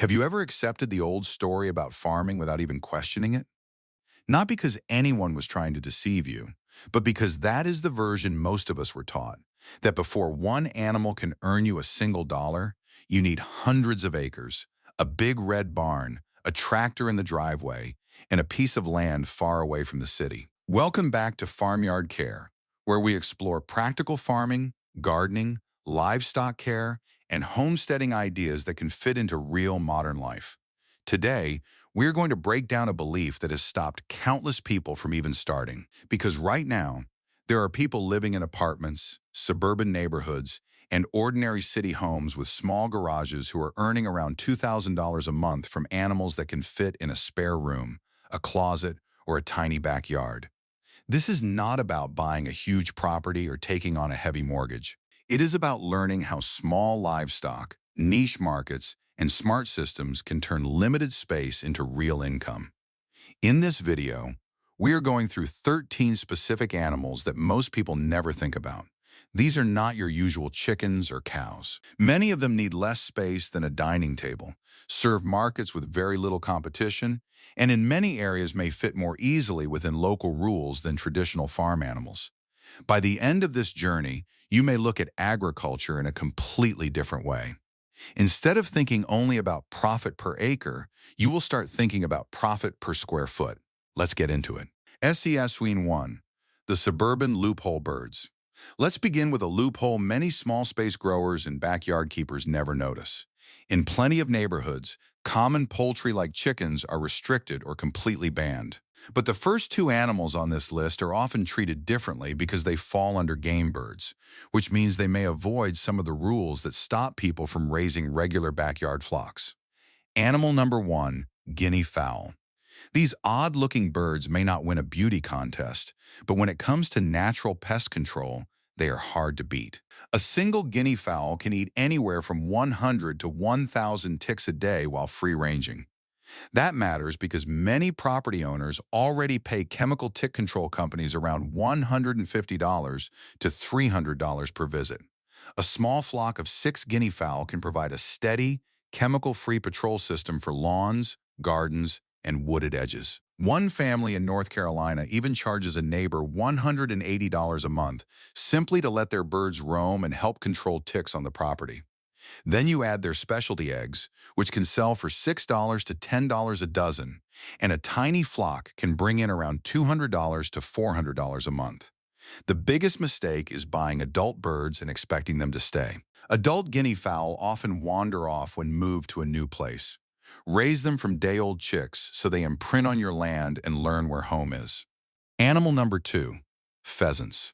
Have you ever accepted the old story about farming without even questioning it? Not because anyone was trying to deceive you, but because that is the version most of us were taught, that before one animal can earn you a single dollar, you need hundreds of acres, a big red barn, a tractor in the driveway, and a piece of land far away from the city. Welcome back to Farmyard Care, where we explore practical farming, gardening, livestock care, and homesteading ideas that can fit into real modern life. Today, we're going to break down a belief that has stopped countless people from even starting. Because right now, there are people living in apartments, suburban neighborhoods, and ordinary city homes with small garages who are earning around $2,000 a month from animals that can fit in a spare room, a closet, or a tiny backyard. This is not about buying a huge property or taking on a heavy mortgage. It is about learning how small livestock, niche markets, and smart systems can turn limited space into real income. In this video, we are going through 13 specific animals that most people never think about. These are not your usual chickens or cows. Many of them need less space than a dining table, serve markets with very little competition, and in many areas may fit more easily within local rules than traditional farm animals. By the end of this journey, you may look at agriculture in a completely different way. Instead of thinking only about profit per acre, you will start thinking about profit per square foot. Let's get into it. SES-1, the suburban loophole birds. Let's begin with a loophole many small space growers and backyard keepers never notice. In plenty of neighborhoods, common poultry like chickens are restricted or completely banned. But the first two animals on this list are often treated differently because they fall under game birds, which means they may avoid some of the rules that stop people from raising regular backyard flocks. Animal number 1, guinea fowl. These odd-looking birds may not win a beauty contest, but when it comes to natural pest control, they are hard to beat. A single guinea fowl can eat anywhere from 100 to 1,000 ticks a day while free-ranging. That matters because many property owners already pay chemical tick control companies around $150 to $300 per visit. A small flock of 6 guinea fowl can provide a steady, chemical-free patrol system for lawns, gardens, and wooded edges. One family in North Carolina even charges a neighbor $180 a month simply to let their birds roam and help control ticks on the property. Then you add their specialty eggs, which can sell for $6 to $10 a dozen, and a tiny flock can bring in around $200 to $400 a month. The biggest mistake is buying adult birds and expecting them to stay. Adult guinea fowl often wander off when moved to a new place. Raise them from day-old chicks so they imprint on your land and learn where home is. Animal number 2, pheasants.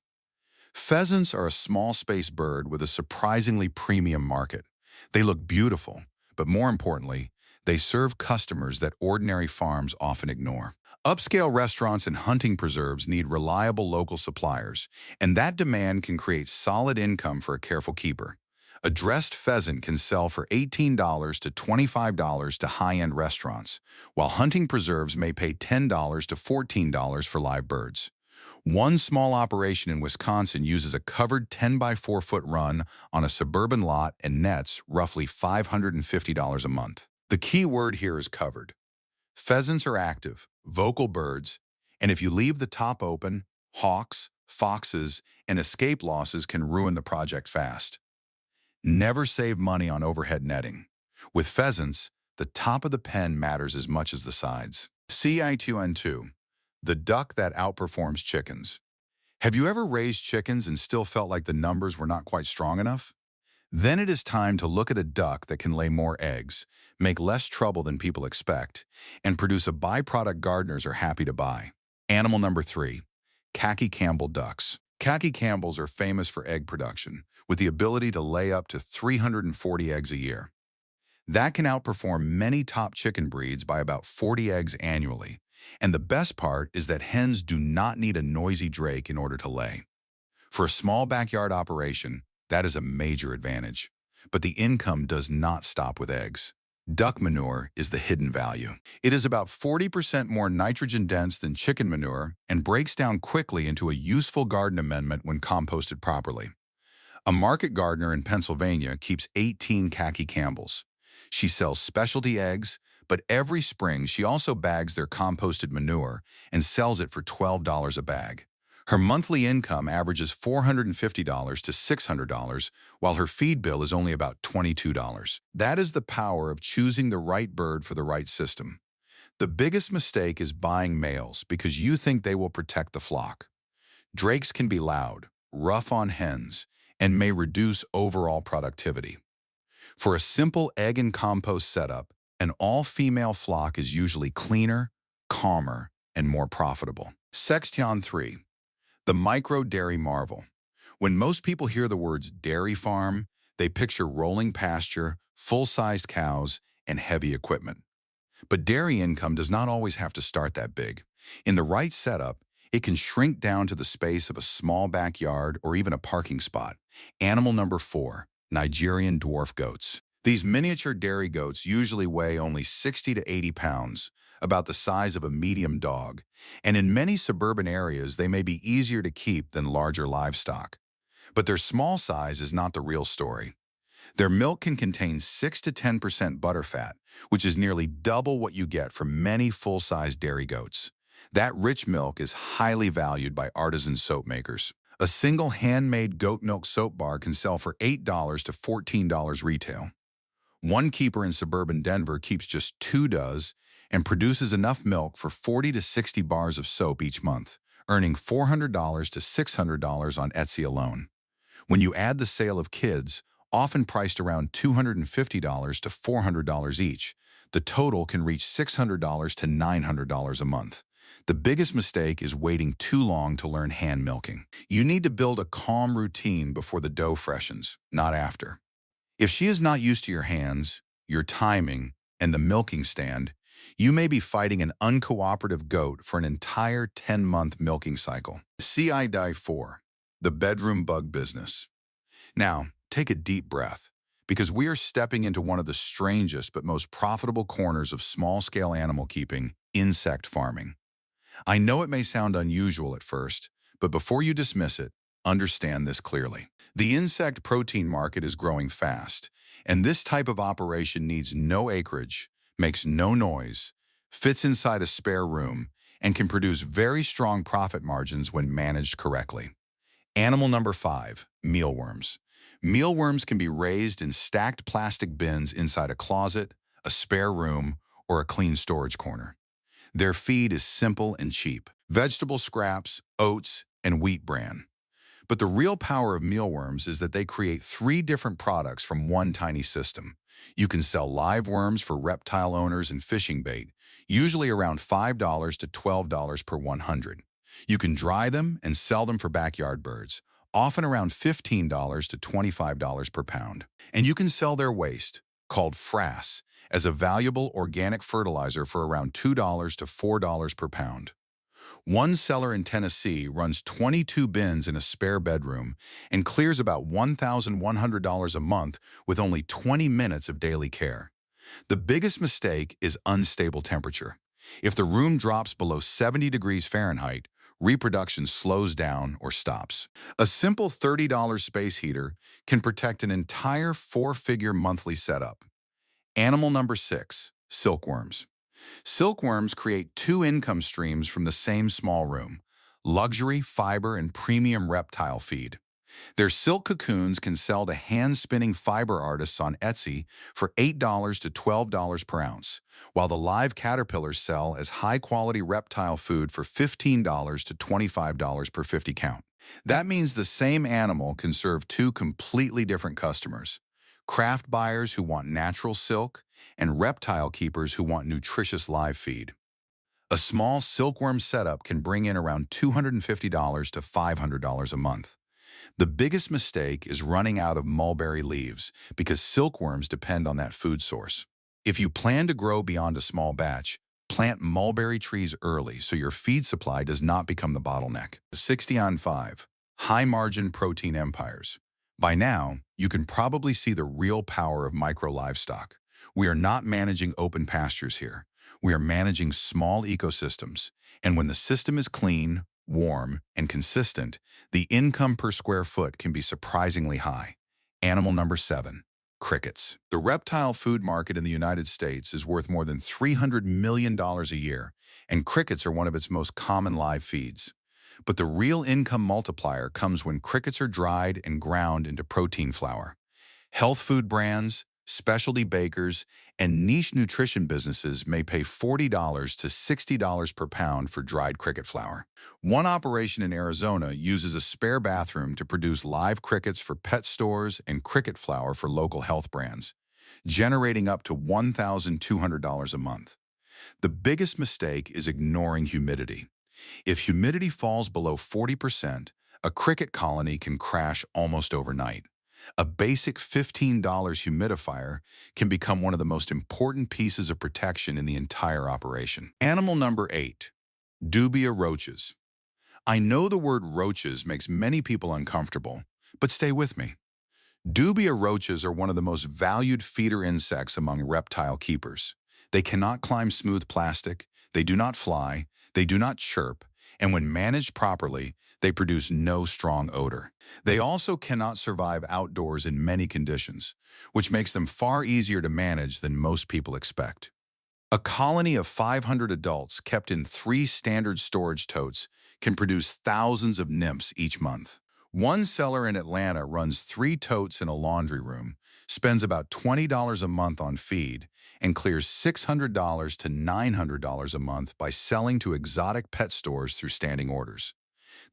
Pheasants are a small space bird with a surprisingly premium market. They look beautiful, but more importantly, they serve customers that ordinary farms often ignore. Upscale restaurants and hunting preserves need reliable local suppliers, and that demand can create solid income for a careful keeper. A dressed pheasant can sell for $18 to $25 to high-end restaurants, while hunting preserves may pay $10 to $14 for live birds. One small operation in Wisconsin uses a covered 10 by 4 foot run on a suburban lot and nets roughly $550 a month. The key word here is covered. Pheasants are active, vocal birds, and if you leave the top open, hawks, foxes, and escape losses can ruin the project fast. Never save money on overhead netting. With pheasants, the top of the pen matters as much as the sides. CI2N2. The duck that outperforms chickens. Have you ever raised chickens and still felt like the numbers were not quite strong enough? Then it is time to look at a duck that can lay more eggs, make less trouble than people expect, and produce a byproduct gardeners are happy to buy. Animal number 3, khaki Campbell ducks. Khaki Campbells are famous for egg production, with the ability to lay up to 340 eggs a year. That can outperform many top chicken breeds by about 40 eggs annually. And the best part is that hens do not need a noisy drake in order to lay. For a small backyard operation, that is a major advantage. But the income does not stop with eggs. Duck manure is the hidden value. It is about 40% more nitrogen-dense than chicken manure and breaks down quickly into a useful garden amendment when composted properly. A market gardener in Pennsylvania keeps 18 khaki Campbells. She sells specialty eggs, but every spring she also bags their composted manure and sells it for $12 a bag. Her monthly income averages $450 to $600, while her feed bill is only about $22. That is the power of choosing the right bird for the right system. The biggest mistake is buying males because you think they will protect the flock. Drakes can be loud, rough on hens, and may reduce overall productivity. For a simple egg and compost setup, an all-female flock is usually cleaner, calmer, and more profitable. Section 3. The micro-dairy marvel. When most people hear the words dairy farm, they picture rolling pasture, full-sized cows, and heavy equipment. But dairy income does not always have to start that big. In the right setup, it can shrink down to the space of a small backyard or even a parking spot. Animal number 4, Nigerian dwarf goats. These miniature dairy goats usually weigh only 60 to 80 pounds, about the size of a medium dog, and in many suburban areas they may be easier to keep than larger livestock. But their small size is not the real story. Their milk can contain 6 to 10% butterfat, which is nearly double what you get from many full-size dairy goats. That rich milk is highly valued by artisan soap makers. A single handmade goat milk soap bar can sell for $8 to $14 retail. One keeper in suburban Denver keeps just 2 does and produces enough milk for 40 to 60 bars of soap each month, earning $400 to $600 on Etsy alone. When you add the sale of kids, often priced around $250 to $400 each, the total can reach $600 to $900 a month. The biggest mistake is waiting too long to learn hand milking. You need to build a calm routine before the dough freshens, not after. If she is not used to your hands, your timing, and the milking stand, you may be fighting an uncooperative goat for an entire 10-month milking cycle. CI 4, the bedroom bug business. Now, take a deep breath, because we are stepping into one of the strangest but most profitable corners of small-scale animal keeping, insect farming. I know it may sound unusual at first, but before you dismiss it, understand this clearly. The insect protein market is growing fast, and this type of operation needs no acreage, makes no noise, fits inside a spare room, and can produce very strong profit margins when managed correctly. Animal number 5, mealworms. Mealworms can be raised in stacked plastic bins inside a closet, a spare room, or a clean storage corner. Their feed is simple and cheap: vegetable scraps, oats, and wheat bran. But the real power of mealworms is that they create 3 different products from one tiny system. You can sell live worms for reptile owners and fishing bait, usually around $5 to $12 per 100. You can dry them and sell them for backyard birds, often around $15 to $25 per pound. And you can sell their waste, called frass, as a valuable organic fertilizer for around $2 to $4 per pound. One seller in Tennessee runs 22 bins in a spare bedroom and clears about $1,100 a month with only 20 minutes of daily care. The biggest mistake is unstable temperature. If the room drops below 70 degrees Fahrenheit, reproduction slows down or stops. A simple $30 space heater can protect an entire 4-figure monthly setup. Animal number 6, silkworms. Silkworms create 2 income streams from the same small room: luxury, fiber, and premium reptile feed. Their silk cocoons can sell to hand-spinning fiber artists on Etsy for $8 to $12 per ounce, while the live caterpillars sell as high-quality reptile food for $15 to $25 per 50 count. That means the same animal can serve 2 completely different customers: craft buyers who want natural silk, and reptile keepers who want nutritious live feed. A small silkworm setup can bring in around $250 to $500 a month. The biggest mistake is running out of mulberry leaves, because silkworms depend on that food source. If you plan to grow beyond a small batch, plant mulberry trees early so your feed supply does not become the bottleneck. 60-on-5, high-margin protein empires. By now, you can probably see the real power of micro-livestock. We are not managing open pastures here. We are managing small ecosystems. And when the system is clean, warm, and consistent, the income per square foot can be surprisingly high. Animal number 7, Crickets. The reptile food market in the United States is worth more than $300 million a year, and crickets are one of its most common live feeds. But the real income multiplier comes when crickets are dried and ground into protein flour. Health food brands, specialty bakers, and niche nutrition businesses may pay $40 to $60 per pound for dried cricket flour. One operation in Arizona uses a spare bathroom to produce live crickets for pet stores and cricket flour for local health brands, generating up to $1,200 a month. The biggest mistake is ignoring humidity. If humidity falls below 40%, a cricket colony can crash almost overnight. A basic $15 humidifier can become one of the most important pieces of protection in the entire operation. Animal number 8, dubia roaches. I know the word roaches makes many people uncomfortable, but stay with me. Dubia roaches are one of the most valued feeder insects among reptile keepers. They cannot climb smooth plastic, they do not fly, they do not chirp, and when managed properly, they produce no strong odor. They also cannot survive outdoors in many conditions, which makes them far easier to manage than most people expect. A colony of 500 adults kept in 3 standard storage totes can produce thousands of nymphs each month. One seller in Atlanta runs 3 totes in a laundry room, spends about $20 a month on feed, and clears $600 to $900 a month by selling to exotic pet stores through standing orders.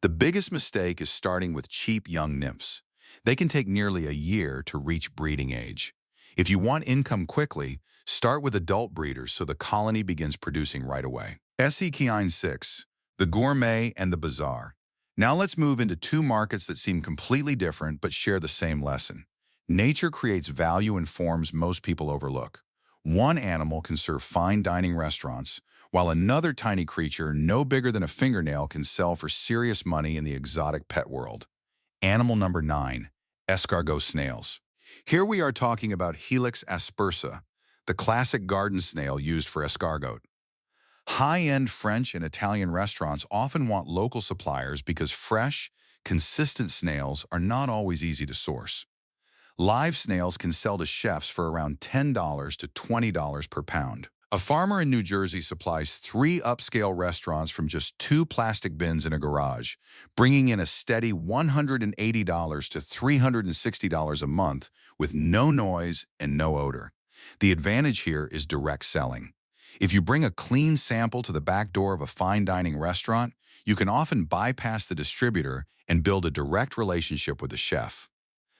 The biggest mistake is starting with cheap young nymphs. They can take nearly a year to reach breeding age. If you want income quickly, start with adult breeders so the colony begins producing right away. Equine 6, the gourmet and the bizarre. Now let's move into 2 markets that seem completely different but share the same lesson. Nature creates value in forms most people overlook. One animal can serve fine dining restaurants, while another tiny creature no bigger than a fingernail can sell for serious money in the exotic pet world. Animal number 9, escargot snails. Here we are talking about Helix aspersa, the classic garden snail used for escargot. High-end French and Italian restaurants often want local suppliers because fresh, consistent snails are not always easy to source. Live snails can sell to chefs for around $10 to $20 per pound. A farmer in New Jersey supplies 3 upscale restaurants from just 2 plastic bins in a garage, bringing in a steady $180 to $360 a month with no noise and no odor. The advantage here is direct selling. If you bring a clean sample to the back door of a fine dining restaurant, you can often bypass the distributor and build a direct relationship with the chef.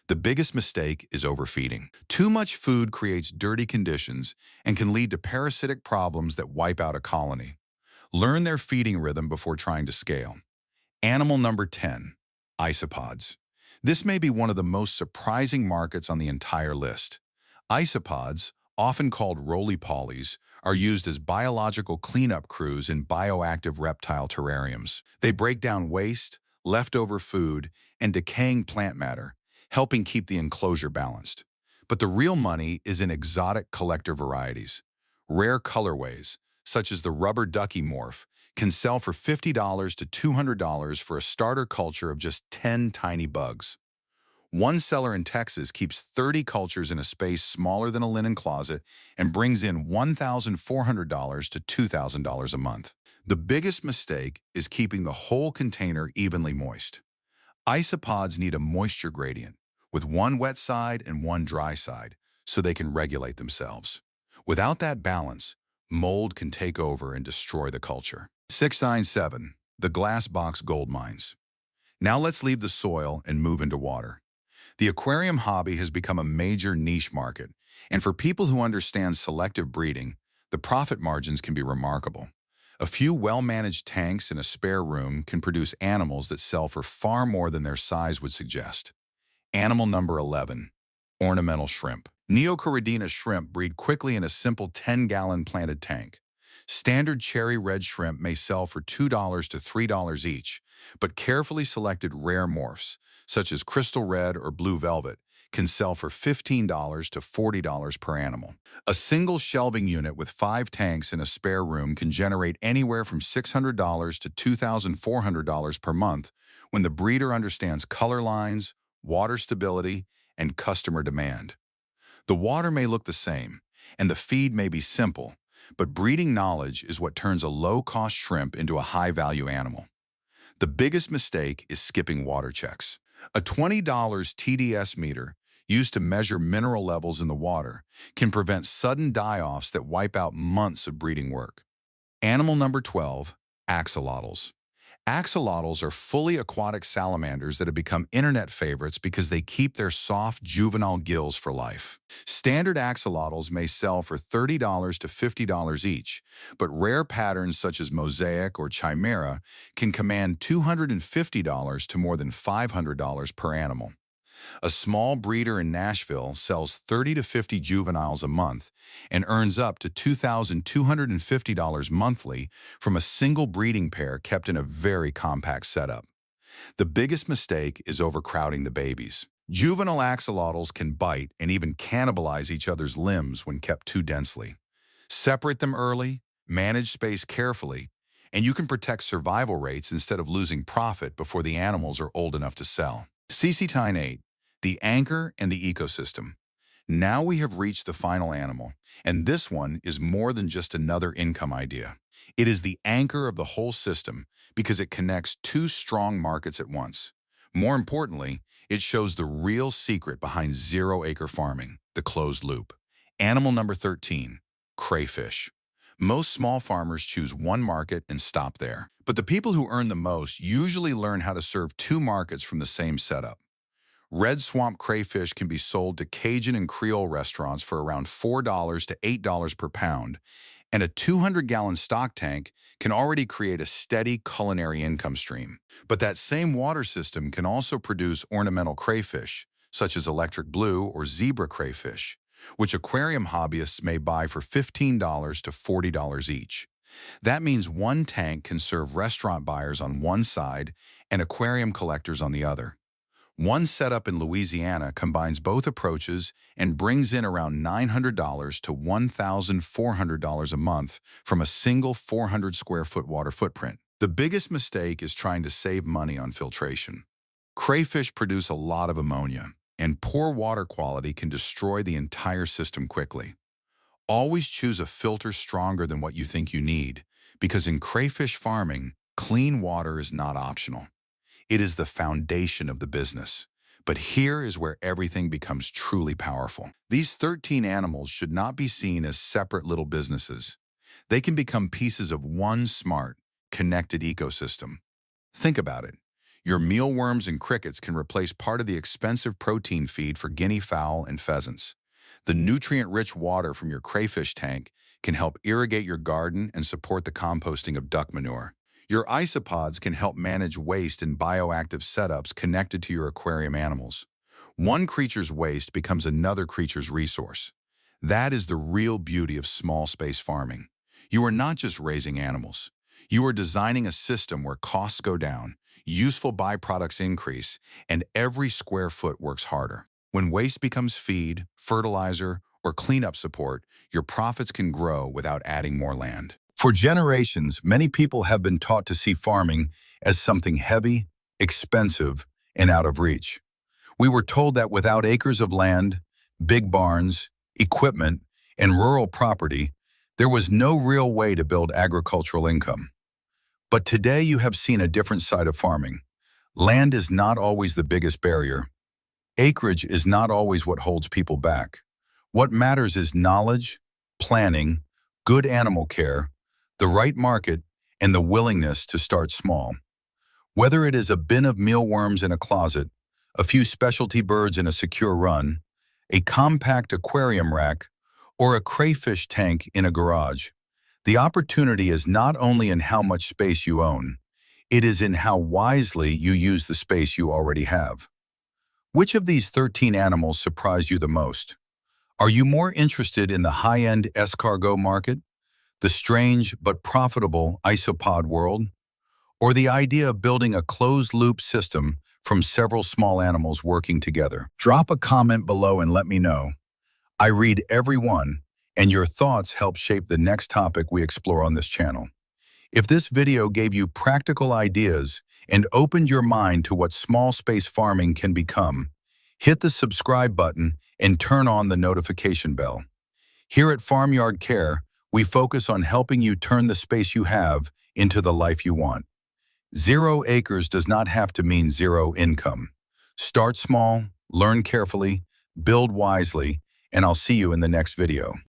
The biggest mistake is overfeeding. Too much food creates dirty conditions and can lead to parasitic problems that wipe out a colony. Learn their feeding rhythm before trying to scale. Animal number 10, isopods. This may be one of the most surprising markets on the entire list. Isopods, often called roly-polies, are used as biological cleanup crews in bioactive reptile terrariums. They break down waste, leftover food, and decaying plant matter, helping keep the enclosure balanced. But the real money is in exotic collector varieties. Rare colorways, such as the rubber ducky morph, can sell for $50 to $200 for a starter culture of just 10 tiny bugs. One seller in Texas keeps 30 cultures in a space smaller than a linen closet and brings in $1,400 to $2,000 a month. The biggest mistake is keeping the whole container evenly moist. Isopods need a moisture gradient, with one wet side and one dry side, so they can regulate themselves. Without that balance, mold can take over and destroy the culture. 697, the glass box gold mines. Now let's leave the soil and move into water. The aquarium hobby has become a major niche market, and for people who understand selective breeding, the profit margins can be remarkable. A few well-managed tanks in a spare room can produce animals that sell for far more than their size would suggest. Animal number 11, ornamental shrimp. Neocoridina shrimp breed quickly in a simple 10-gallon planted tank. Standard cherry red shrimp may sell for $2 to $3 each, but carefully selected rare morphs, such as crystal red or blue velvet, can sell for $15 to $40 per animal. A single shelving unit with 5 tanks in a spare room can generate anywhere from $600 to $2,400 per month when the breeder understands color lines, water stability, and customer demand. The water may look the same, and the feed may be simple, but breeding knowledge is what turns a low-cost shrimp into a high-value animal. The biggest mistake is skipping water checks. A $20 TDS meter used to measure mineral levels in the water can prevent sudden die-offs that wipe out months of breeding work. Animal number 12, axolotls. Axolotls are fully aquatic salamanders that have become internet favorites because they keep their soft juvenile gills for life. Standard axolotls may sell for $30 to $50 each, but rare patterns such as mosaic or chimera can command $250 to more than $500 per animal. A small breeder in Nashville sells 30 to 50 juveniles a month and earns up to $2,250 monthly from a single breeding pair kept in a very compact setup. The biggest mistake is overcrowding the babies. Juvenile axolotls can bite and even cannibalize each other's limbs when kept too densely. Separate them early, manage space carefully, and you can protect survival rates instead of losing profit before the animals are old enough to sell. CC-Tine 8. The anchor and the ecosystem. Now we have reached the final animal, and this one is more than just another income idea. It is the anchor of the whole system because it connects two strong markets at once. More importantly, it shows the real secret behind zero-acre farming, the closed loop. Animal number 13, crayfish. Most small farmers choose one market and stop there. But the people who earn the most usually learn how to serve two markets from the same setup. Red swamp crayfish can be sold to Cajun and Creole restaurants for around $4 to $8 per pound, and a 200-gallon stock tank can already create a steady culinary income stream. But that same water system can also produce ornamental crayfish, such as electric blue or zebra crayfish, which aquarium hobbyists may buy for $15 to $40 each. That means one tank can serve restaurant buyers on one side and aquarium collectors on the other. One setup in Louisiana combines both approaches and brings in around $900 to $1,400 a month from a single 400 square foot water footprint. The biggest mistake is trying to save money on filtration. Crayfish produce a lot of ammonia, and poor water quality can destroy the entire system quickly. Always choose a filter stronger than what you think you need, because in crayfish farming, clean water is not optional. It is the foundation of the business. But here is where everything becomes truly powerful. These 13 animals should not be seen as separate little businesses. They can become pieces of one smart, connected ecosystem. Think about it. Your mealworms and crickets can replace part of the expensive protein feed for guinea fowl and pheasants. The nutrient-rich water from your crayfish tank can help irrigate your garden and support the composting of duck manure. Your isopods can help manage waste in bioactive setups connected to your aquarium animals. One creature's waste becomes another creature's resource. That is the real beauty of small space farming. You are not just raising animals. You are designing a system where costs go down, useful byproducts increase, and every square foot works harder. When waste becomes feed, fertilizer, or cleanup support, your profits can grow without adding more land. For generations, many people have been taught to see farming as something heavy, expensive, and out of reach. We were told that without acres of land, big barns, equipment, and rural property, there was no real way to build agricultural income. But today you have seen a different side of farming. Land is not always the biggest barrier. Acreage is not always what holds people back. What matters is knowledge, planning, good animal care, the right market, and the willingness to start small. Whether it is a bin of mealworms in a closet, a few specialty birds in a secure run, a compact aquarium rack, or a crayfish tank in a garage, the opportunity is not only in how much space you own, it is in how wisely you use the space you already have. Which of these 13 animals surprised you the most? Are you more interested in the high-end escargot market, the strange but profitable isopod world, or the idea of building a closed-loop system from several small animals working together? Drop a comment below and let me know. I read every one, and your thoughts help shape the next topic we explore on this channel. If this video gave you practical ideas and opened your mind to what small space farming can become, hit the subscribe button and turn on the notification bell. Here at Farmyard Care, we focus on helping you turn the space you have into the life you want. 0 acres does not have to mean 0 income. Start small, learn carefully, build wisely, and I'll see you in the next video.